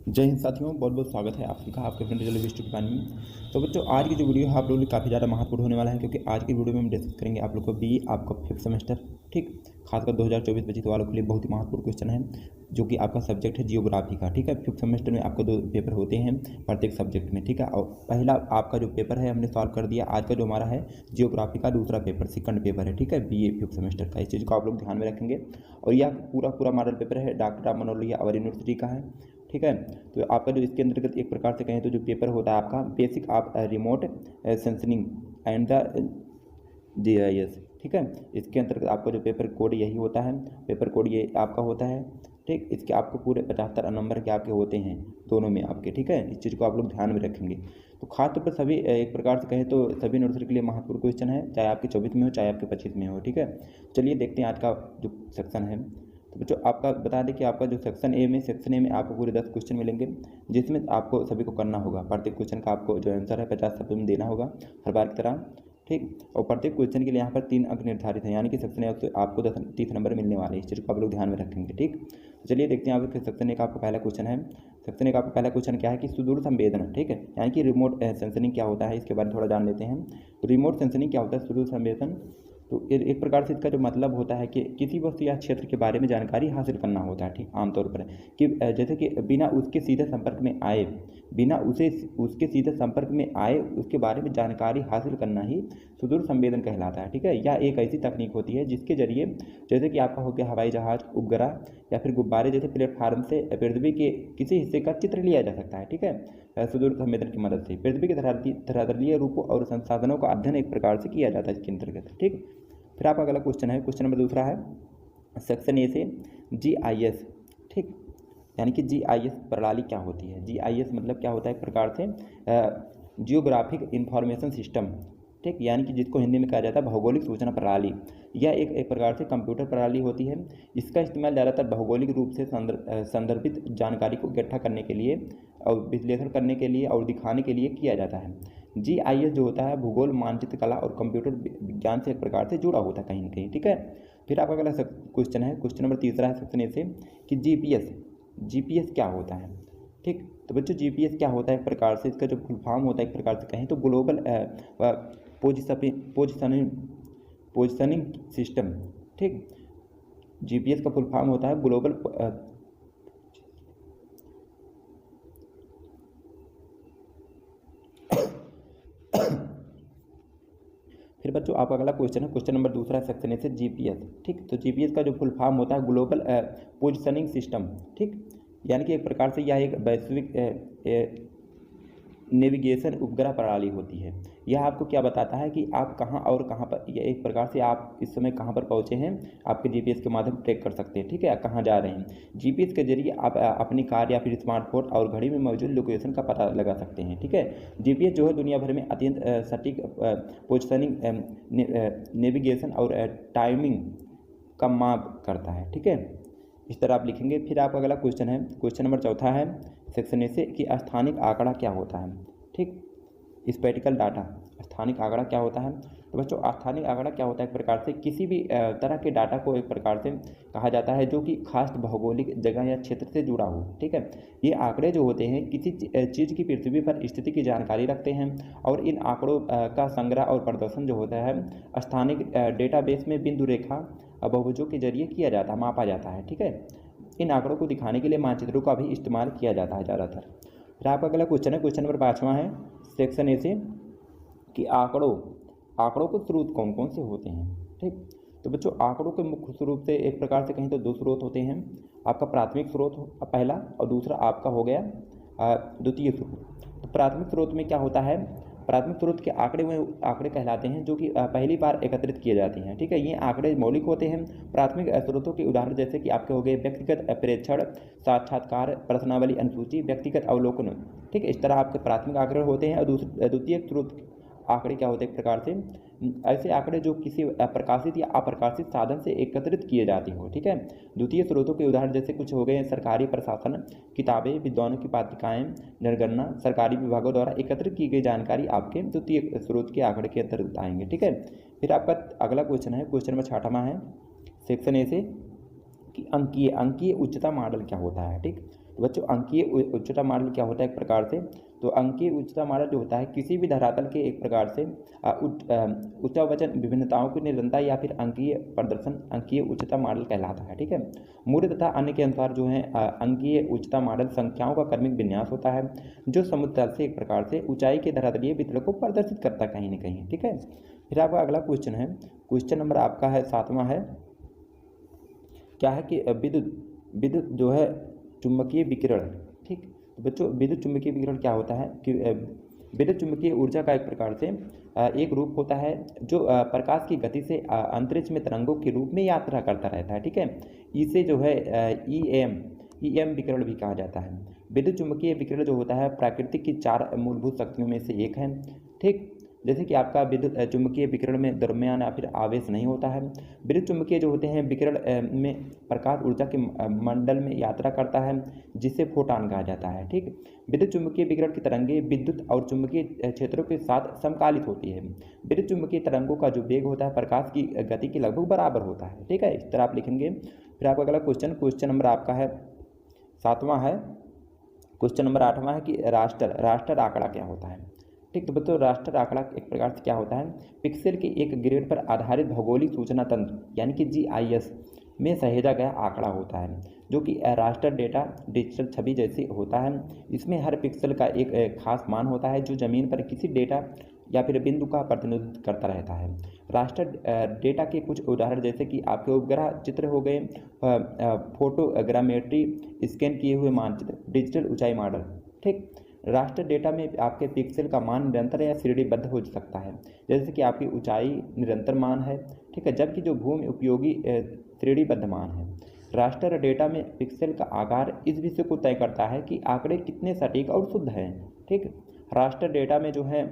जय हिंद साथियों, बहुत बहुत स्वागत है आप सबका आपके फ्रेंड रिजल्ट विश की पानी में। तो बच्चों, आज की जो वीडियो है आप लोगों के लिए काफ़ी ज़्यादा महत्वपूर्ण होने वाला है, क्योंकि आज की वीडियो में हम डिस्कस करेंगे आप लोग को बी आपका 5th सेमेस्टर, ठीक, खासकर 2024-25 वालों के लिए बहुत ही महत्वपूर्ण क्वेश्चन है, जो कि आपका सब्जेक्ट है जियोग्राफी का। ठीक है, 5th सेमेस्टर में आपको 2 पेपर होते हैं प्रत्येक सब्जेक्ट में। ठीक है, और पहला आपका जो पेपर है हमने सॉल्व कर दिया। आज का जो हमारा है जियोग्राफी का दूसरा पेपर, सेकंड पेपर है। ठीक है, BA 5th सेमेस्टर का। इस चीज़ को आप लोग ध्यान में रखेंगे। और यह पूरा मॉडल पेपर है, डॉक्टर राम मनोहर लोहिया अवर यूनिवर्सिटी का है। ठीक है, तो आपका जो इसके अंतर्गत एक प्रकार से कहें तो जो पेपर होता है आपका basic of remote sensing and the GIS। ठीक है, इसके अंतर्गत आपका जो पेपर कोड यही होता है, पेपर कोड ये आपका होता है। ठीक, इसके आपको पूरे 75 नंबर के आपके होते हैं दोनों में आपके। ठीक है, इस चीज़ को आप लोग ध्यान में रखेंगे। तो खास तौर पर सभी एक प्रकार से कहें तो सभी यूनिवर्सिटी के लिए महत्वपूर्ण क्वेश्चन है, चाहे आपके 24 में हो चाहे आपके 25 में हो। ठीक है, चलिए देखते हैं आज का जो सेक्शन है। तो बच्चों, आपका बता दें कि आपका जो सेक्शन ए में आपको पूरे 10 क्वेश्चन मिलेंगे, जिसमें आपको सभी को करना होगा। प्रत्येक क्वेश्चन का आपको जो आंसर है 50 शब्दों में देना होगा, हर बार की तरह। ठीक, और प्रत्येक क्वेश्चन के लिए यहाँ पर 3 अंक निर्धारित है, यानी कि सेक्शन ए से आपको 30 नंबर मिलने वाले हैं। इस चीज़ को आप लोग ध्यान में रखेंगे। ठीक, चलिए देखते हैं आपके सेक्शन ए का आपका पहला क्वेश्चन है। सेक्शन ए का आपका पहला क्वेश्चन क्या है कि सुदूर संवेदन। ठीक है, यानी कि रिमोट सेंसनिंग क्या होता है, इसके बारे में थोड़ा जान लेते हैं। तो रिमोट सेंसनिंग क्या होता है, सुदूर संवेदन, तो एक प्रकार से इसका जो मतलब होता है कि किसी वस्तु या क्षेत्र के बारे में जानकारी हासिल करना होता है। ठीक, आमतौर पर कि जैसे कि बिना उसके सीधे संपर्क में आए, उसके सीधे संपर्क में आए उसके बारे में जानकारी हासिल करना ही सुदूर संवेदन कहलाता है। ठीक है, यह एक ऐसी तकनीक होती है जिसके जरिए, जैसे कि आपका हो गया हवाई जहाज, उपग्रह या फिर गुब्बारे जैसे प्लेटफार्म से पृथ्वी के किसी हिस्से का चित्र लिया जा सकता है। ठीक है, सुदूर संवेदन की मदद से पृथ्वी के धरातलीय रूपों और संसाधनों का अध्ययन एक प्रकार से किया जाता है इसके अंतर्गत। ठीक, फिर आपका अगला क्वेश्चन है, क्वेश्चन नंबर दूसरा है सेक्शन ए से GIS। ठीक, यानी कि GIS प्रणाली क्या होती है। GIS मतलब क्या होता है, एक प्रकार से जियोग्राफिक इंफॉर्मेशन सिस्टम। ठीक, यानी कि जिसको हिंदी में कहा जाता है भौगोलिक सूचना प्रणाली। यह एक प्रकार से कंप्यूटर प्रणाली होती है। इसका इस्तेमाल ज़्यादातर भौगोलिक रूप से संदर्भित जानकारी को इकट्ठा करने के लिए और विश्लेषण करने के लिए और दिखाने के लिए किया जाता है। GIS जो होता है भूगोल, मानचित्र कला और कंप्यूटर विज्ञान से एक प्रकार से जुड़ा होता है कहीं ना कहीं। ठीक है, फिर आपका अगला क्वेश्चन है, क्वेश्चन नंबर तीसरा है सेक्शन ए से कि GPS क्या होता है। ठीक, तो बच्चों GPS क्या होता है, एक प्रकार से इसका जो फुल फॉर्म होता है एक प्रकार से कहें तो ग्लोबल पोजिशनिंग सिस्टम। ठीक, GPS का फुल फॉर्म होता है ग्लोबल फिर बच्चों आपका अगला क्वेश्चन है, क्वेश्चन नंबर दूसरा सेक्शन ए से GPS। ठीक, तो GPS का जो फुल फॉर्म होता है ग्लोबल पोजिशनिंग सिस्टम। ठीक, यानी कि एक प्रकार से यह एक वैश्विक नेविगेशन उपग्रह प्रणाली होती है। यह आपको क्या बताता है कि आप कहाँ और कहाँ पर, यह एक प्रकार से आप इस समय कहाँ पर पहुँचे हैं, आपके GPS के माध्यम से ट्रैक कर सकते हैं। ठीक है, कहाँ जा रहे हैं। GPS के जरिए आप अपनी कार या फिर स्मार्टफोन और घड़ी में मौजूद लोकेशन का पता लगा सकते हैं। ठीक है, GPS जो है दुनिया भर में अत्यंत सटीक पोजिशनिंग, नेविगेशन और टाइमिंग का माप करता है। ठीक है, इस तरह आप लिखेंगे। फिर आपका अगला क्वेश्चन है, क्वेश्चन नंबर चौथा है सेक्शन ए से कि स्थानिक आंकड़ा क्या होता है। ठीक, स्पेटिकल डाटा, स्थानिक आंकड़ा क्या होता है। तो बच्चों, स्थानिक आंकड़ा क्या होता है, एक प्रकार से किसी भी तरह के डाटा को एक प्रकार से कहा जाता है जो कि खास भौगोलिक जगह या क्षेत्र से जुड़ा हो। ठीक है, ये आंकड़े जो होते हैं किसी चीज़ की पृथ्वी पर स्थिति की जानकारी रखते हैं, और इन आंकड़ों का संग्रह और प्रदर्शन जो होता है स्थानिक डेटाबेस में बिंदु रेखा बहुभुजों के जरिए किया जाता है, मापा जाता है। ठीक है, इन आंकड़ों को दिखाने के लिए मानचित्रों का भी इस्तेमाल किया जाता है ज़्यादातर। फिर आपका अगला क्वेश्चन है, क्वेश्चन नंबर 5वां है सेक्शन ए से कि आंकड़ों के स्रोत कौन कौन से होते हैं। ठीक, तो बच्चों आंकड़ों के मुख्य स्रोत से एक प्रकार से कहें तो 2 स्रोत होते हैं। आपका प्राथमिक स्रोत पहला, और दूसरा आपका हो गया द्वितीय स्रोत। तो प्राथमिक स्रोत में क्या होता है, प्राथमिक स्रोत के आंकड़े कहलाते हैं जो कि पहली बार एकत्रित किए जाते हैं। ठीक है, ये आंकड़े मौलिक होते हैं। प्राथमिक स्रोतों के उदाहरण जैसे कि आपके हो गए व्यक्तिगत प्रेक्षण, साक्षात्कार, प्रश्नावली, अनुसूची, व्यक्तिगत अवलोकन। ठीक है, इस तरह आपके प्राथमिक आंकड़े होते हैं। और द्वितीय स्रोत आंकड़े क्या होते हैं, एक प्रकार से ऐसे आंकड़े जो किसी प्रकाशित या अप्रकाशित साधन से एकत्रित किए जाते हो। ठीक है, द्वितीय स्रोतों के उदाहरण जैसे कुछ हो गए सरकारी प्रशासन, किताबें, विद्वानों की पाठ्यिकाएँ, जनगणना, सरकारी विभागों द्वारा एकत्रित की गई जानकारी आपके द्वितीय स्रोत के आंकड़े के अंतर्गत आएंगे। ठीक है, फिर आपका अगला क्वेश्चन है, क्वेश्चन नंबर 6वां है सेक्शन ए से कि अंकीय उच्चता मॉडल क्या होता है। ठीक, तो बच्चों अंकीय उच्चता मॉडल क्या होता है एक प्रकार से, तो अंकीय उच्चता मॉडल जो होता है किसी भी धरातल के एक प्रकार से उच्चा वचन विभिन्नताओं की निरंतरता या फिर अंकीय प्रदर्शन अंकीय उच्चता मॉडल कहलाता है। ठीक है, मूर्य तथा अन्य के अनुसार जो है अंकीय उच्चता मॉडल संख्याओं का क्रमिक विन्यास होता है जो समुद्र तल से एक प्रकार से ऊंचाई के धरातलीय वितरण को प्रदर्शित करता है कहीं ना कहीं। ठीक है, फिर आपका अगला क्वेश्चन है, क्वेश्चन नंबर आपका है 7वां है, क्या है कि विद्युत विद्युत जो है चुंबकीय विकिरण। ठीक, तो बच्चों विद्युत चुंबकीय विकिरण क्या होता है कि विद्युत चुंबकीय ऊर्जा का एक प्रकार से एक रूप होता है जो प्रकाश की गति से अंतरिक्ष में तरंगों के रूप में यात्रा करता रहता है। ठीक है, इसे जो है ईएम विकिरण भी कहा जाता है। विद्युत चुंबकीय विकिरण जो होता है प्राकृतिक की 4 मूलभूत शक्तियों में से एक है। ठीक, जैसे कि आपका विद्युत चुंबकीय विकिरण में द्रव्यमान या फिर आवेश नहीं होता है। विद्युत चुंबकीय जो होते हैं विकिरण में प्रकाश ऊर्जा के मंडल में यात्रा करता है जिसे फोटॉन कहा जाता है। ठीक, विद्युत चुंबकीय विकिरण की तरंगें विद्युत और चुंबकीय क्षेत्रों के साथ समकालित होती है। विद्युत चुंबकीय तरंगों का जो वेग होता है प्रकाश की गति के लगभग बराबर होता है। ठीक है, इस तरह आप लिखेंगे। फिर आपका अगला क्वेश्चन, क्वेश्चन नंबर आपका है 7वां है। क्वेश्चन नंबर 8वां है कि रास्टर आंकड़ा क्या होता है। ठीक, तो बच्चों रास्टर आंकड़ा एक प्रकार से क्या होता है, पिक्सेल के एक ग्रेड पर आधारित भौगोलिक सूचना तंत्र यानी कि GIS में सहेजा गया आंकड़ा होता है जो कि रास्टर डेटा डिजिटल छवि जैसी होता है। इसमें हर पिक्सल का एक खास मान होता है जो ज़मीन पर किसी डेटा या फिर बिंदु का प्रतिनिधित्व करता रहता है। रास्टर डेटा के कुछ उदाहरण जैसे कि आपके उपग्रह चित्र हो गए, फोटोग्रामेट्री, स्कैन किए हुए मानचित्र, डिजिटल ऊंचाई मॉडल। ठीक, रास्टर डेटा में आपके पिक्सल का मान निरंतर या श्रेणीबद्ध हो सकता है, जैसे कि आपकी ऊंचाई निरंतर मान है। ठीक है, जबकि जो भूमि उपयोगी श्रेणीबद्ध मान है। रास्टर डेटा में पिक्सल का आकार इस विषय को तय करता है कि आंकड़े कितने सटीक और शुद्ध हैं। ठीक, रास्टर डेटा में जो है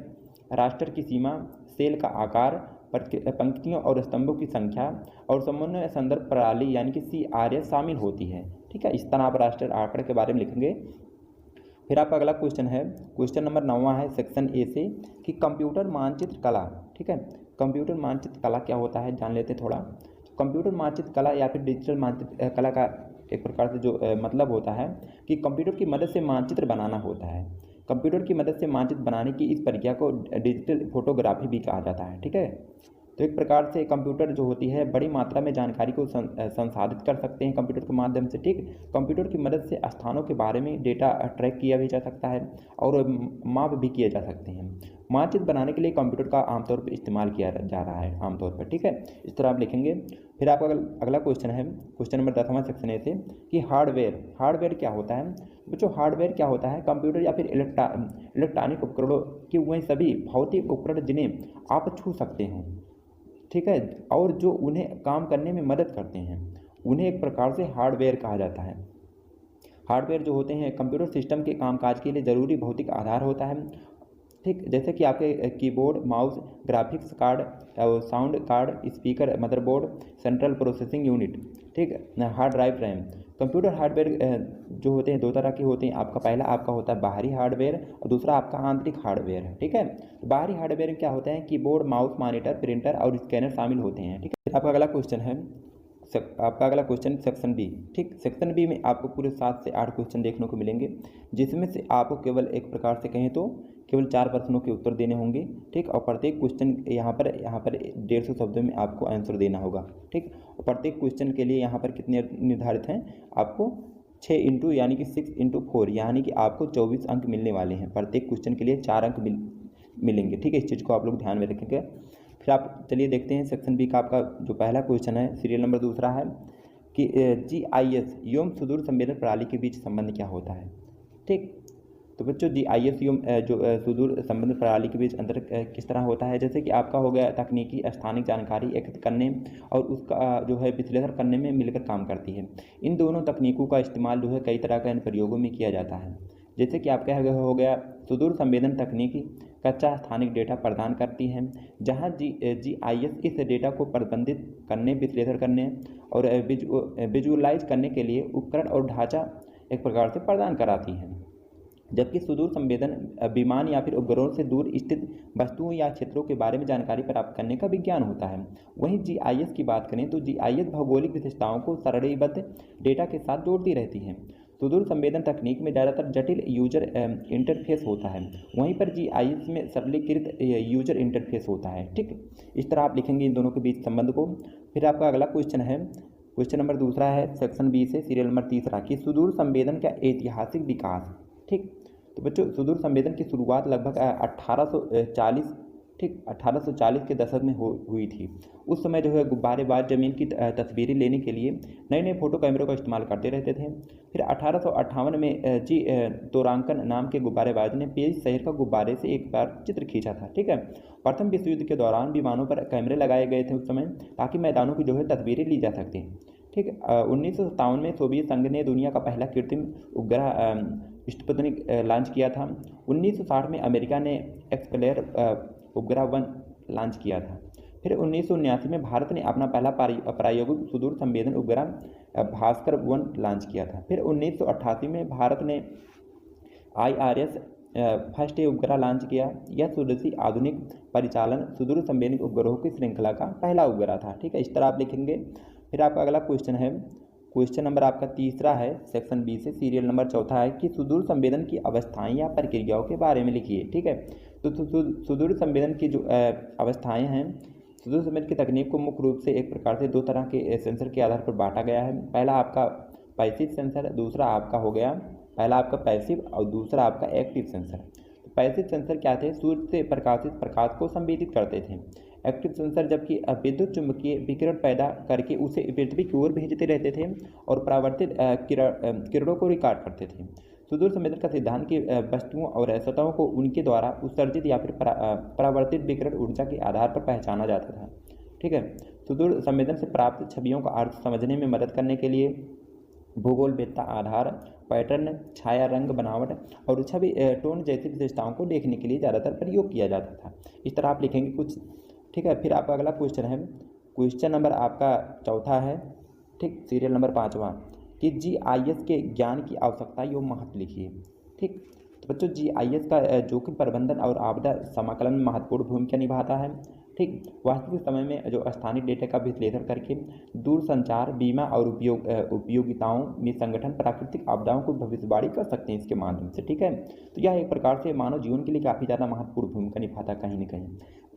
रास्टर की सीमा, सेल का आकार, पंक्तियों और स्तंभों की संख्या और समन्वय संदर्भ प्रणाली यानी कि CRS शामिल होती है। ठीक है, इस तरह आप रास्टर आंकड़े के बारे में लिखेंगे। फिर आपका अगला क्वेश्चन है, क्वेश्चन नंबर 9वां है सेक्शन ए से कि कंप्यूटर मानचित्र कला। ठीक है, कंप्यूटर मानचित्र कला क्या होता है जान लेते थोड़ा। कंप्यूटर मानचित्र कला या फिर डिजिटल मानचित्र कला का एक प्रकार से जो मतलब होता है कि कंप्यूटर की मदद से मानचित्र बनाना होता है। कंप्यूटर की मदद से मानचित्र बनाने की इस प्रक्रिया को डिजिटल फोटोग्राफी भी कहा जाता है। ठीक है, तो एक प्रकार से कंप्यूटर जो होती है बड़ी मात्रा में जानकारी को संसाधित कर सकते हैं कंप्यूटर के माध्यम से। ठीक, कंप्यूटर की मदद से स्थानों के बारे में डेटा ट्रैक किया भी जा सकता है और माप भी किए जा सकते हैं। मानचित्र बनाने के लिए कंप्यूटर का आमतौर पर इस्तेमाल किया जा रहा है आमतौर पर। ठीक है, इस तरह आप लिखेंगे। फिर आपका अगला क्वेश्चन है, क्वेश्चन नंबर 10वां सेक्शन ए से कि हार्डवेयर क्या होता है। बच्चों हार्डवेयर क्या होता है, कंप्यूटर या फिर इलेक्ट्रॉनिक उपकरणों के वह सभी भौतिक उपकरण जिन्हें आप छू सकते हैं। ठीक है, और जो उन्हें काम करने में मदद करते हैं उन्हें एक प्रकार से हार्डवेयर कहा जाता है। हार्डवेयर जो होते हैं कंप्यूटर सिस्टम के कामकाज के लिए ज़रूरी भौतिक आधार होता है। ठीक, जैसे कि आपके keyboard, mouse, graphics card, sound card, speaker, motherboard, central processing unit. ठीक, hard drive, RAM. Computer hardware जो होते हैं 2 तरह के होते हैं। आपका पहला आपका होता है बाहरी हार्डवेयर और दूसरा आपका आंतरिक हार्डवेयर है। ठीक है, तो बाहरी हार्डवेयर क्या होते हैं, कीबोर्ड, माउस, मॉनिटर, प्रिंटर और स्कैनर शामिल होते हैं। ठीक है, आपका अगला क्वेश्चन है, आपका अगला क्वेश्चन सेक्शन बी। ठीक, सेक्शन बी में आपको पूरे 7 से 8 क्वेश्चन देखने को मिलेंगे जिसमें से आपको केवल एक प्रकार से कहें तो केवल 4 प्रश्नों के उत्तर देने होंगे। ठीक, और प्रत्येक क्वेश्चन यहाँ पर 150 शब्दों में आपको आंसर देना होगा। ठीक, और प्रत्येक क्वेश्चन के लिए यहाँ पर कितने निर्धारित हैं, आपको 6 इंटू यानी कि 6 इंटू 4 यानी कि आपको 24 अंक मिलने वाले हैं। प्रत्येक क्वेश्चन के लिए 4 अंक मिलेंगे। ठीक है, इस चीज़ को आप लोग ध्यान में रखेंगे। फिर आप चलिए देखते हैं सेक्शन बी का आपका जो पहला क्वेश्चन है, सीरियल नंबर 2 है कि GIS एवं सुदूर संवेदन प्रणाली के बीच संबंध क्या होता है। ठीक, तो बच्चों GIS एवं जो सुदूर संवेदन प्रणाली के बीच अंतर किस तरह होता है, जैसे कि आपका हो गया तकनीकी स्थानिक जानकारी एकत्र करने और उसका जो है विश्लेषण करने में मिलकर काम करती है। इन दोनों तकनीकों का इस्तेमाल जो है कई तरह के अनुप्रयोगों में किया जाता है। जैसे कि आपका हो गया सुदूर संवेदन तकनीकी कच्चा स्थानिक डेटा प्रदान करती है, जहां GIS इस डेटा को प्रबंधित करने, विश्लेषण करने और विजुअलाइज करने के लिए उपकरण और ढांचा एक प्रकार से प्रदान कराती है। जबकि सुदूर संवेदन विमान या फिर उपग्रहों से दूर स्थित वस्तुओं या क्षेत्रों के बारे में जानकारी प्राप्त करने का विज्ञान होता है। वहीं GIS की बात करें तो GIS भौगोलिक विशेषताओं को सारणीबद्ध डेटा के साथ जोड़ती रहती है। सुदूर संवेदन तकनीक में ज़्यादातर जटिल यूजर इंटरफेस होता है, वहीं पर जीआईएस में सरलीकृत यूजर इंटरफेस होता है। ठीक, इस तरह आप लिखेंगे इन दोनों के बीच संबंध को। फिर आपका अगला क्वेश्चन है, क्वेश्चन नंबर दूसरा है सेक्शन बी से सीरियल नंबर तीसरा कि सुदूर संवेदन का ऐतिहासिक विकास। ठीक, तो बच्चों सुदूर संवेदन की शुरुआत लगभग 1840 ठीक 1840 के दशक में हुई थी। उस समय जो है गुब्बारेबाज ज़मीन की तस्वीरें लेने के लिए नए नए फोटो कैमरों का इस्तेमाल करते रहते थे। फिर 1858 में जी तोरांकन नाम के गुब्बारेबाज ने पेरिस शहर का गुब्बारे से एक बार चित्र खींचा था। ठीक है, प्रथम विश्व युद्ध के दौरान विमानों पर कैमरे लगाए गए थे उस समय, ताकि मैदानों की जो है तस्वीरें ली जा सकती हैं। ठीक, 1957 में सोवियत संघ ने दुनिया का पहला कृत्रिम उपग्रह स्पुतनिक लॉन्च किया था। 1960 में अमेरिका ने एक्सप्लोरर उपग्रह 1 लॉन्च किया था। फिर 1979 में भारत ने अपना पहला प्रायोगिक सुदूर संवेदन उपग्रह भास्कर 1 लॉन्च किया था। फिर 1988 में भारत ने IRS फर्स्ट उपग्रह लॉन्च किया। यह स्वदेशी आधुनिक परिचालन सुदूर संवेदन उपग्रहों की श्रृंखला का पहला उपग्रह था। ठीक है, इस तरह आप लिखेंगे। फिर आपका अगला क्वेश्चन है, क्वेश्चन नंबर आपका तीसरा है सेक्शन बी से सीरियल नंबर चौथा है कि सुदूर संवेदन की अवस्थाएं या प्रक्रियाओं के बारे में लिखिए। ठीक है, तो सुदूर संवेदन की जो अवस्थाएं हैं, सुदूर संवेदन की तकनीक को मुख्य रूप से एक प्रकार से दो तरह के सेंसर के आधार पर बांटा गया है। पहला आपका पैसिव सेंसर, दूसरा आपका हो गया, पहला आपका पैसिव और दूसरा आपका एक्टिव सेंसर। तो पैसिव सेंसर क्या थे? सूर्य से प्रकाशित प्रकाश को संवेदित करते थे। एक्टिव सेंसर जबकि विद्युत चुंबकीय विकिरण पैदा करके उसे पृथ्वी की ओर भेजते रहते थे और परावर्तित किरणों को रिकॉर्ड करते थे। सुदूर संवेदन का सिद्धांत की वस्तुओं और सतहों को उनके द्वारा उत्सर्जित या फिर परावर्तित विकिरण ऊर्जा के आधार पर पहचाना जाता था। ठीक है, सुदूर संवेदन से प्राप्त छवियों का अर्थ समझने में मदद करने के लिए भूगोल वेदता आधार, पैटर्न, छाया, रंग, बनावट और छवि टोन जैसी विशेषताओं को देखने के लिए ज़्यादातर प्रयोग किया जाता था। इस तरह आप लिखेंगे कुछ। ठीक है, फिर आपका अगला क्वेश्चन है, क्वेश्चन नंबर आपका चौथा है, ठीक, सीरियल नंबर 5वां कि GIS के ज्ञान की आवश्यकता एवं महत्व लिखिए। ठीक, तो बच्चों GIS का जोखिम प्रबंधन और आपदा समाकलन में महत्वपूर्ण भूमिका निभाता है। ठीक, वास्तविक समय में जो स्थानीय डेटा का विश्लेषण करके दूरसंचार, बीमा और उपयोगिताओं में संगठन प्राकृतिक आपदाओं को भविष्यवाणी कर सकते हैं इसके माध्यम से। ठीक है, तो यह एक प्रकार से मानव जीवन के लिए काफ़ी ज़्यादा महत्वपूर्ण भूमिका निभाता है कहीं न कहीं।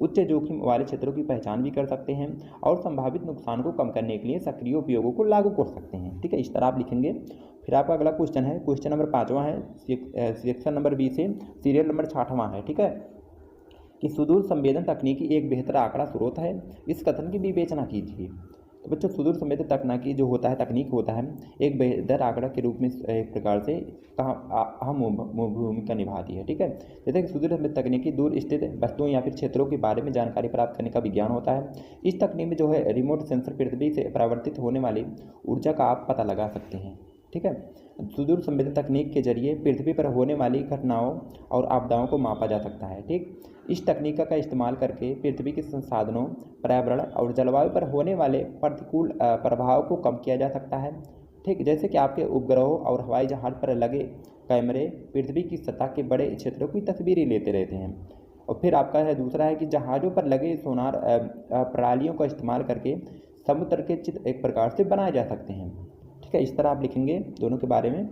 उच्च जोखिम वाले क्षेत्रों की पहचान भी कर सकते हैं और संभावित नुकसान को कम करने के लिए सक्रिय उपयोगों को लागू कर सकते हैं। ठीक है, इस तरह आप लिखेंगे। फिर आपका अगला क्वेश्चन है, क्वेश्चन नंबर 5वां है, सेक्शन नंबर बी से सीरियल नंबर 6वां है। ठीक है, कि सुदूर संवेदन तकनीकी एक बेहतर आंकड़ा स्रोत है, इस कथन की विवेचना कीजिए। तो बच्चों सुदूर संवेदन तकनीकी जो होता है, तकनीक होता है, एक बेहतर आंकड़ा के रूप में एक प्रकार से अहम भूमिका निभाती है। ठीक है, जैसे कि सुदूर संवेदन तकनीकी दूर स्थित वस्तुओं या फिर क्षेत्रों के बारे में जानकारी प्राप्त करने का विज्ञान होता है। इस तकनीक में जो है रिमोट सेंसर पृथ्वी से परावर्तित होने वाली ऊर्जा का आप पता लगा सकते हैं। ठीक है, सुदूर संवेदन तकनीक के जरिए पृथ्वी पर होने वाली घटनाओं और आपदाओं को मापा जा सकता है। ठीक, इस तकनीक का इस्तेमाल करके पृथ्वी के संसाधनों, पर्यावरण और जलवायु पर होने वाले प्रतिकूल प्रभाव को कम किया जा सकता है। ठीक, जैसे कि आपके उपग्रहों और हवाई जहाज पर लगे कैमरे पृथ्वी की सतह के बड़े क्षेत्रों की तस्वीरें लेते रहते हैं। और फिर आपका है दूसरा है कि जहाज़ों पर लगे सोनार प्रणालियों का इस्तेमाल करके समुद्र के चित्र एक प्रकार से बनाए जा सकते हैं। ठीक है, इस तरह आप लिखेंगे दोनों के बारे में।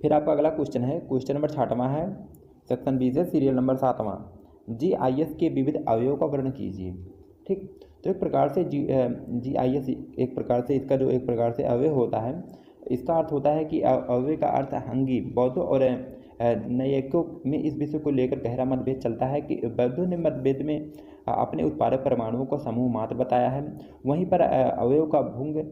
फिर आपका अगला क्वेश्चन है, क्वेश्चन नंबर 6वां है, सेक्शन बी से सीरियल नंबर 7वां, GIS के विविध अवयवों का वर्णन कीजिए। ठीक, तो एक प्रकार से GIS एक प्रकार से इसका जो एक प्रकार से अवयव होता है, इसका अर्थ होता है कि अवयव का अर्थ हंगी बौद्धों और नैयायिकों में इस विषय को लेकर गहरा मतभेद चलता है कि बौद्धों ने मतभेद में अपने उत्पादक परमाणुओं का समूह मात्र बताया है, वहीं पर अवयव का भुंग,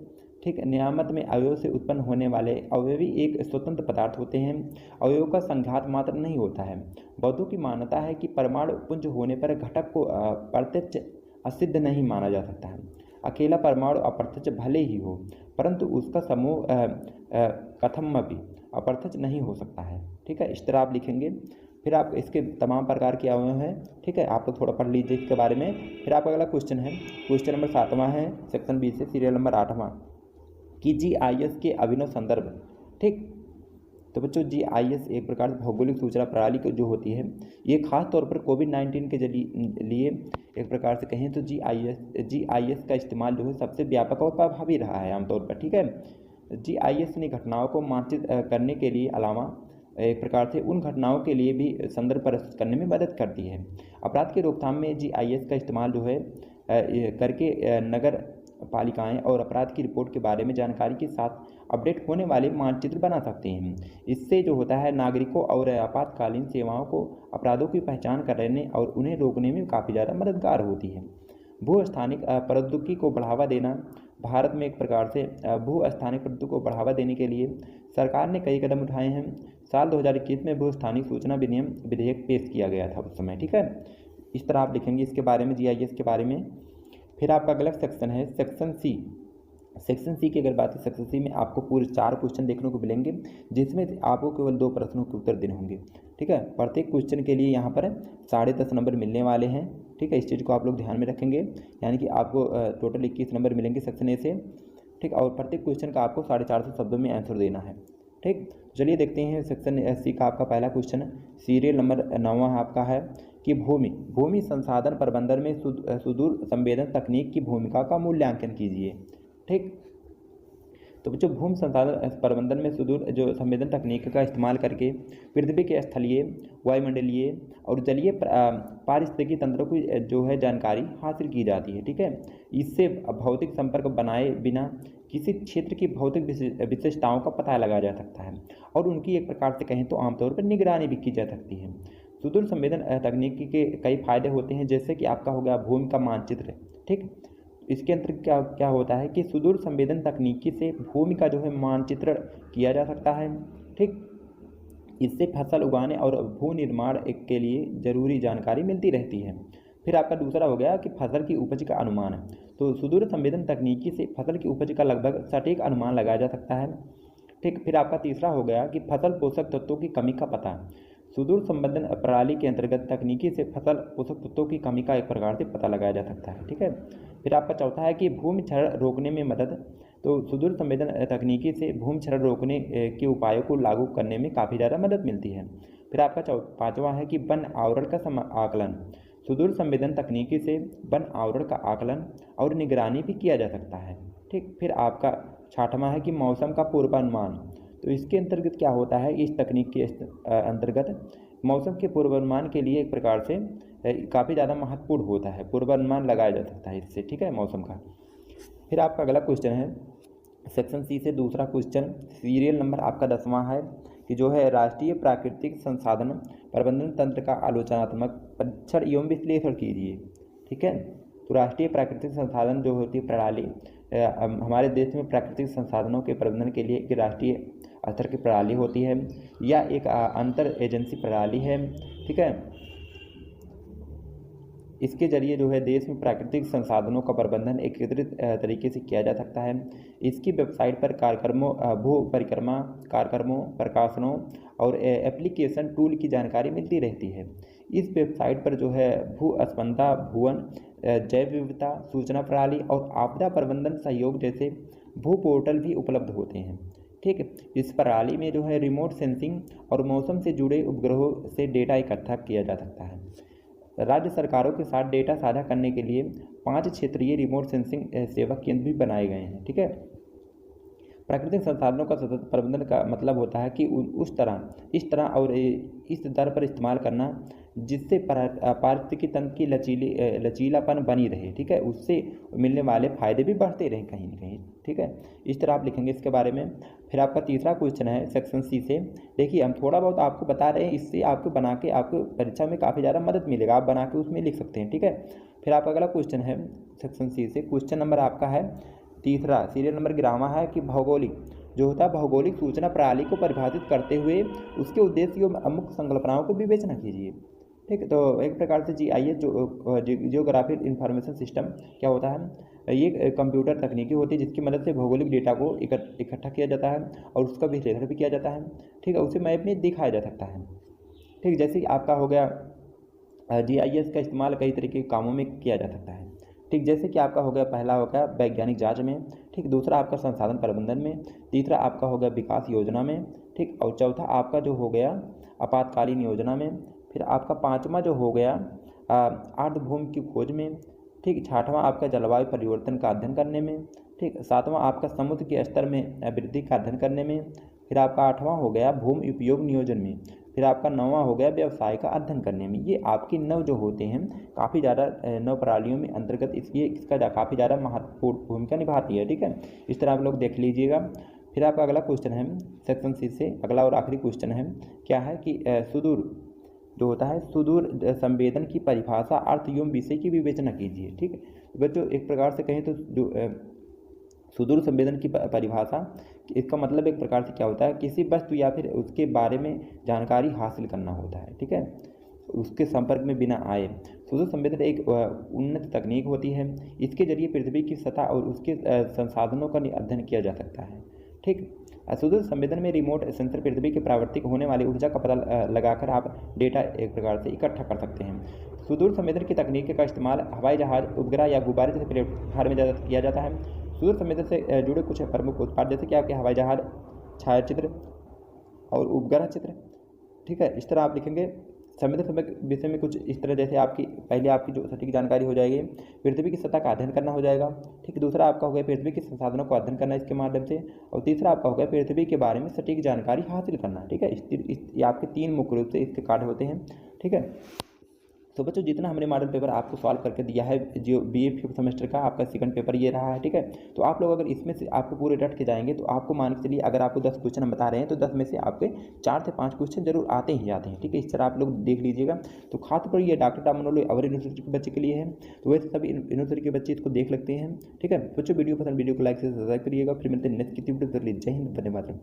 ठीक, नियामत में अवयव से उत्पन्न होने वाले अवयवी एक स्वतंत्र पदार्थ होते हैं, अवयव का संघात मात्र नहीं होता है। बौद्धों की मान्यता है कि परमाणु पुंज होने पर घटक को प्रत्यक्ष असिद्ध नहीं माना जा सकता है। अकेला परमाणु अप्रत्यक्ष भले ही हो, परंतु उसका समूह कथमपि अप्रत्यक्ष नहीं हो सकता है। ठीक है, इस तरह आप लिखेंगे। फिर आप इसके तमाम प्रकार के अवयव हैं। ठीक है, आप लोग थोड़ा पढ़ लीजिए इसके बारे में। फिर आपका अगला क्वेश्चन है, क्वेश्चन नंबर 7वां है, सेक्शन बी से सीरियल नंबर 8वां कि GIS के अभिनव संदर्भ। ठीक, तो बच्चों GIS एक प्रकार से भौगोलिक सूचना प्रणाली जो होती है, ये खास तौर पर कोविड-19 के लिए एक प्रकार से कहें तो GIS का इस्तेमाल जो है सबसे व्यापक और प्रभावी रहा है आमतौर पर। ठीक है, GIS ने घटनाओं को मानचित्र करने के लिए अलावा एक प्रकार से उन घटनाओं के लिए भी संदर्भ प्रस्तुत करने में मदद करती है। अपराध की रोकथाम में GIS का इस्तेमाल जो है करके नगर पालिकाएं और अपराध की रिपोर्ट के बारे में जानकारी के साथ अपडेट होने वाले मानचित्र बना सकते हैं। इससे जो होता है नागरिकों और आपातकालीन सेवाओं को अपराधों की पहचान करने और उन्हें रोकने में काफ़ी ज़्यादा मददगार होती है। भू-स्थानिक प्रौद्योगिकी को बढ़ावा देना। भारत में एक प्रकार से भू-स्थानिक प्रौद्योगिकी को बढ़ावा देने के लिए सरकार ने कई कदम उठाए हैं। साल 2021 में भू-स्थानिक सूचना विनिमय विधेयक पेश किया गया था उस समय, ठीक है। इस तरह आप लिखेंगे इसके बारे में, GIS के बारे में। फिर आपका अगला सेक्शन है सेक्शन सी। सेक्शन सी की अगर बात है, सेक्शन सी में आपको पूरे 4 क्वेश्चन देखने को मिलेंगे, जिसमें आपको केवल 2 प्रश्नों के उत्तर देने होंगे, ठीक है। प्रत्येक क्वेश्चन के लिए यहाँ पर 10.5 नंबर मिलने वाले हैं, ठीक है। इस चीज़ को आप लोग ध्यान में रखेंगे, यानी कि आपको टोटल 21 नंबर मिलेंगे सेक्शन ए से, ठीक। और प्रत्येक क्वेश्चन का आपको 450 शब्दों में आंसर देना है, ठीक। चलिए देखते हैं सेक्शन सी का आपका पहला क्वेश्चन सीरियल नंबर 9 आपका है कि भूमि संसाधन प्रबंधन में सुदूर संवेदन तकनीक की भूमिका का मूल्यांकन कीजिए, ठीक। तो बच्चों भूमि संसाधन प्रबंधन में सुदूर जो संवेदन तकनीक का इस्तेमाल करके पृथ्वी के स्थलीय, वायुमंडलीय और जलीय पारिस्थितिकी तंत्रों की जो है जानकारी हासिल की जाती है, ठीक है। इससे भौतिक संपर्क बनाए बिना किसी क्षेत्र की भौतिक विशेषताओं का पता लगाया जा सकता है और उनकी एक प्रकार से कहें तो आमतौर पर निगरानी भी की जा सकती है। सुदूर संवेदन तकनीकी के कई फायदे होते हैं, जैसे कि आपका हो गया भूमि का मानचित्र, ठीक। इसके अंतर्गत क्या होता है कि सुदूर संवेदन तकनीकी से भूमि का जो है मानचित्रण किया जा सकता है, ठीक। इससे फसल उगाने और भू निर्माण के लिए जरूरी जानकारी मिलती रहती है। फिर आपका दूसरा हो गया कि फसल की उपज का अनुमान। तो सुदूर संवेदन तकनीकी से फसल की उपज का लगभग सटीक अनुमान लगाया जा सकता है, ठीक। फिर आपका तीसरा हो गया कि फसल पोषक तत्वों की कमी का पता। सुदूर संवेदन प्रणाली के अंतर्गत तकनीकी से फसल पोषक तत्वों की कमी का एक प्रकार से पता लगाया जा सकता है, ठीक है। फिर आपका चौथा है कि भूमि क्षरण रोकने में मदद। तो सुदूर संवेदन तकनीकी से भूमि क्षरण रोकने के उपायों को लागू करने में काफ़ी ज़्यादा मदद मिलती है। फिर आपका पाँचवा है कि वन आवरण का आकलन। सुदूर संवेदन तकनीकी से वन आवरण का आकलन और निगरानी भी किया जा सकता है, ठीक। फिर आपका छठवां है कि मौसम का पूर्वानुमान। तो इसके अंतर्गत क्या होता है, इस तकनीक के अंतर्गत मौसम के पूर्वानुमान के लिए एक प्रकार से काफ़ी ज़्यादा महत्वपूर्ण होता है, पूर्वानुमान लगाया जा सकता है इससे, ठीक है, मौसम का। फिर आपका अगला क्वेश्चन है सेक्शन सी से दूसरा क्वेश्चन सीरियल नंबर आपका 10वां है कि जो है राष्ट्रीय प्राकृतिक संसाधन प्रबंधन तंत्र का आलोचनात्मक परीक्षण एवं विश्लेषण कीजिए, ठीक है। तो राष्ट्रीय प्राकृतिक संसाधन जो होती है प्रणाली, हमारे देश में प्राकृतिक संसाधनों के प्रबंधन के लिए एक राष्ट्रीय स्तर की प्रणाली होती है या एक अंतर एजेंसी प्रणाली है, ठीक है। इसके जरिए जो है देश में प्राकृतिक संसाधनों का प्रबंधन एकीकृत तरीके से किया जा सकता है। इसकी वेबसाइट पर कार्यक्रमों, भू परिक्रमा कार्यक्रमों, प्रकाशनों और एप्लीकेशन टूल की जानकारी मिलती रहती है। इस वेबसाइट पर जो है भू स्पंदता, भुवन, जैव विविधता सूचना प्रणाली और आपदा प्रबंधन सहयोग जैसे भू पोर्टल भी उपलब्ध होते हैं, ठीक है। इस प्रणाली में जो है रिमोट सेंसिंग और मौसम से जुड़े उपग्रहों से डेटा इकट्ठा किया जा सकता है। राज्य सरकारों के साथ डेटा साझा करने के लिए 5 क्षेत्रीय रिमोट सेंसिंग सेवा केंद्र भी बनाए गए हैं, ठीक है। प्राकृतिक संसाधनों का सतत प्रबंधन का मतलब होता है कि इस तरह और इस दर पर इस्तेमाल करना जिससे पारिस्थितिकी तंत्र की लचीलापन बनी रहे, ठीक है, उससे मिलने वाले फायदे भी बढ़ते रहें कहीं ना कहीं, ठीक है। इस तरह आप लिखेंगे इसके बारे में। फिर आपका तीसरा क्वेश्चन है सेक्शन सी से। देखिए हम थोड़ा बहुत आपको बता रहे हैं, इससे आपको बना के आपको परीक्षा में काफ़ी ज़्यादा मदद मिलेगा, आप बना के उसमें लिख सकते हैं, ठीक है। फिर आपका अगला क्वेश्चन है सेक्शन सी से, क्वेश्चन नंबर आपका है तीसरा, सीरियल नंबर 11वां है कि भौगोलिक जो होता है भौगोलिक सूचना प्रणाली को परिभाषित करते हुए उसके उद्देश्य एवं मुख्य संकल्पनाओं को विवेचना कीजिए, ठीक है। तो एक प्रकार से GIS जो जियोग्राफिक इंफॉर्मेशन सिस्टम क्या होता है, ये कंप्यूटर तकनीकी होती है जिसकी मदद से भौगोलिक डेटा को इकट्ठा किया जाता है और उसका विश्लेषण भी किया जाता है, ठीक है, उसे मैप में दिखाया जा सकता है, ठीक। जैसे आपका हो गया GIS का इस्तेमाल कई तरीके के कामों में किया जा सकता है, ठीक। जैसे कि आपका हो गया पहला हो गया वैज्ञानिक जांच में, ठीक। दूसरा आपका संसाधन प्रबंधन में, तीसरा आपका हो गया विकास योजना में, ठीक। और चौथा आपका जो हो गया आपातकालीन योजना में। फिर आपका पाँचवा जो हो गया आर्द्रभूमि की खोज में, ठीक। छठवां आपका जलवायु परिवर्तन का अध्ययन करने में। ठीक। सातवां आपका समुद्र के स्तर में वृद्धि का अध्ययन करने में। फिर आपका आठवां हो गया भूमि उपयोग नियोजन में। फिर आपका नौवां हो गया व्यवसाय का अध्ययन करने में। ये आपकी नव जो होते हैं काफ़ी ज़्यादा नव प्रणालियों में अंतर्गत इसलिए इसका काफ़ी ज़्यादा महत्वपूर्ण भूमिका निभाती है। ठीक है, इस तरह आप लोग देख लीजिएगा। फिर आपका अगला क्वेश्चन है सेक्शन सी से अगला और आखिरी क्वेश्चन है, क्या है कि सुदूर जो होता है सुदूर संवेदन की परिभाषा अर्थ एवं विषय की विवेचना कीजिए। ठीक है बच्चों, एक प्रकार से कहें तो जो सुदूर संवेदन की परिभाषा, इसका मतलब एक प्रकार से क्या होता है, किसी वस्तु या फिर उसके बारे में जानकारी हासिल करना होता है। ठीक है, उसके संपर्क में बिना आए। सुदूर संवेदन एक उन्नत तकनीक होती है। इसके जरिए पृथ्वी की सतह और उसके संसाधनों का अध्ययन किया जा सकता है। ठीक, सुदूर संवेदन में रिमोट सेंसर पृथ्वी के प्रावर्तिक होने वाली ऊर्जा का पता लगाकर आप डेटा एक प्रकार से इकट्ठा कर सकते हैं। सुदूर संवेदन की तकनीक का इस्तेमाल हवाई जहाज, उपग्रह या गुब्बारे जैसे प्लेटफार्म में ज़्यादा किया जाता है। सुदूर संवेदन से जुड़े कुछ प्रमुख उत्पाद जैसे कि आपके हवाई जहाज, छायाचित्र और उपग्रह चित्र। ठीक है, इस तरह आप लिखेंगे संवेदन समय विषय में कुछ इस तरह, जैसे आपकी पहले आपकी जो सटीक जानकारी हो जाएगी, पृथ्वी की सतह का अध्ययन करना हो जाएगा। ठीक, दूसरा आपका हो गया पृथ्वी के संसाधनों को अध्ययन करना इसके माध्यम से, और तीसरा आपका हो गया पृथ्वी के बारे में सटीक जानकारी हासिल करना। ठीक है, ये आपके तीन मुख्य रूप से इसके कार्य होते हैं। ठीक है, तो बच्चों जितना हमने मॉडल पेपर आपको सॉल्व करके दिया है, जो बीए फिफ्थ सेमेस्टर का आपका सेकंड पेपर ये रहा है। ठीक है, तो आप लोग अगर इसमें से आपको पूरे रट के जाएंगे तो आपको मान के चलिए, अगर आपको 10 क्वेश्चन हम बता रहे हैं तो 10 में से आपके 4 से 5 क्वेश्चन जरूर आते ही आते हैं। ठीक है, इस तरह आप लोग देख लीजिएगा। तो खास पर ये डॉक्टर डामनोली अवर यूनिवर्सिटी के बच्चे के लिए है, तो वैसे सभी यूनिवर्सिटी के बच्चे इसको देख लगते हैं। ठीक है बच्चों, वीडियो पसंद वीडियो को लाइक से सब्सक्राइब करिएगा। फिर मिलते हैं नेक्स्ट किसी वीडियो। जय हिंद, वंदे मातरम।